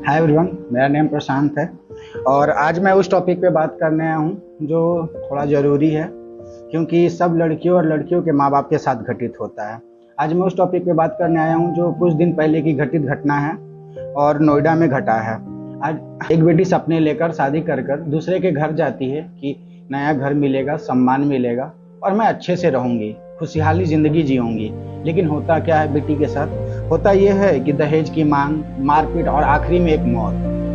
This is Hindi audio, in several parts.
हाय एवरीवन, मेरा नाम प्रशांत है और आज मैं उस टॉपिक पे बात करने आया हूँ जो थोड़ा ज़रूरी है, क्योंकि सब लड़कियों और लड़कियों के माँ बाप के साथ घटित होता है। आज मैं उस टॉपिक पे बात करने आया हूँ जो कुछ दिन पहले की घटित घटना है और नोएडा में घटा है। आज एक बेटी सपने लेकर शादी कर कर दूसरे के घर जाती है कि नया घर मिलेगा, सम्मान मिलेगा और मैं अच्छे से रहूँगी, खुशहाली ज़िंदगी जीऊँगी। लेकिन होता क्या है बेटी के साथ? होता यह है कि दहेज की मांग, मारपीट और आखिरी में एक मौत।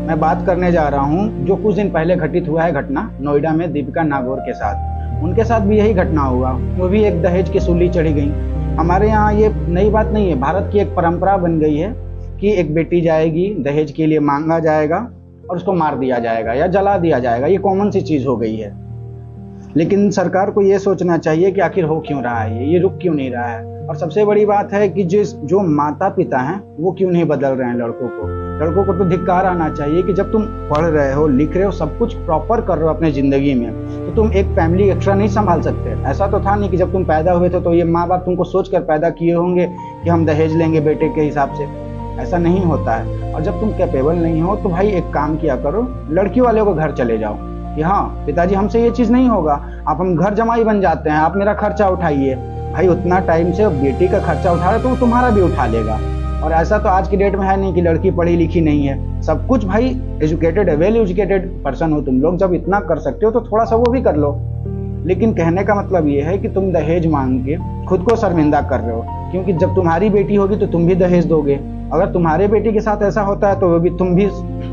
मैं बात करने जा रहा हूँ जो कुछ दिन पहले घटित हुआ है घटना नोएडा में दीपिका नागौर के साथ। उनके साथ भी यही घटना हुआ, वो भी एक दहेज की सूली चढ़ी गई। हमारे यहाँ ये नई बात नहीं है, भारत की एक परंपरा बन गई है कि एक बेटी जाएगी, दहेज के लिए मांगा जाएगा और उसको मार दिया जाएगा या जला दिया जाएगा। ये कॉमन सी चीज़ हो गई है। लेकिन सरकार को ये सोचना चाहिए कि आखिर हो क्यों रहा है, ये रुक क्यों नहीं रहा है। और सबसे बड़ी बात है कि जो माता पिता हैं वो क्यों नहीं बदल रहे हैं लड़कों को। लड़कों को तो धिक्कार आना चाहिए कि जब तुम पढ़ रहे हो, लिख रहे हो, सब कुछ प्रॉपर कर रहे हो अपने ज़िंदगी में, तो तुम एक फैमिली एक्स्ट्रा नहीं संभाल सकते। ऐसा तो था नहीं कि जब तुम पैदा हुए थे तो ये माँ बाप तुमको सोच कर पैदा किए होंगे कि हम दहेज लेंगे बेटे के हिसाब से। ऐसा नहीं होता है। और जब तुम कैपेबल नहीं हो तो भाई एक काम किया करो, लड़की वाले को घर चले जाओ कि हाँ पिताजी हमसे ये चीज़ नहीं होगा, आप हम घर जमाई बन जाते हैं, आप मेरा खर्चा उठाइए। भाई उतना टाइम से बेटी का खर्चा उठा रहा है तो वो तुम्हारा भी उठा लेगा। और ऐसा तो आज की डेट में है नहीं कि लड़की पढ़ी लिखी नहीं है, सब कुछ भाई एजुकेटेड है, वेल एजुकेटेड पर्सन हो तुम लोग। जब इतना कर सकते हो तो थोड़ा सा वो भी कर लो। लेकिन कहने का मतलब ये है कि तुम दहेज मांग के खुद को शर्मिंदा कर रहे हो, क्योंकि जब तुम्हारी बेटी होगी तो तुम भी दहेज दोगे। अगर तुम्हारे बेटी के साथ ऐसा होता है तो वो भी तुम भी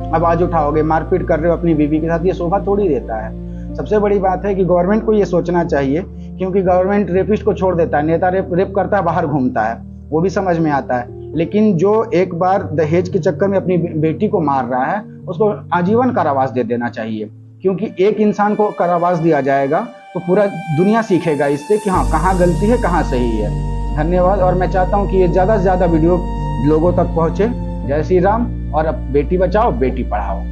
आवाज उठाओगे, मारपीट कर रहे हो अपनी बीवी के साथ। ये शोभा थोड़ी देता है। सबसे बड़ी बात है कि गवर्नमेंट को ये सोचना चाहिए, क्योंकि गवर्नमेंट रेपिस्ट को छोड़ देता है, नेता रेप करता है, बाहर घूमता है, वो भी समझ में आता है। लेकिन जो एक बार दहेज के चक्कर में अपनी बेटी को मार रहा है उसको आजीवन कारावास दे देना चाहिए, क्योंकि एक इंसान को कारावास दिया जाएगा तो पूरा दुनिया सीखेगा इससे कि हाँ कहाँ गलती है, कहाँ सही है। धन्यवाद। और मैं चाहता हूँ कि ये ज़्यादा से ज़्यादा वीडियो लोगों तक पहुँचे। जय श्री राम। और अब बेटी बचाओ बेटी पढ़ाओ।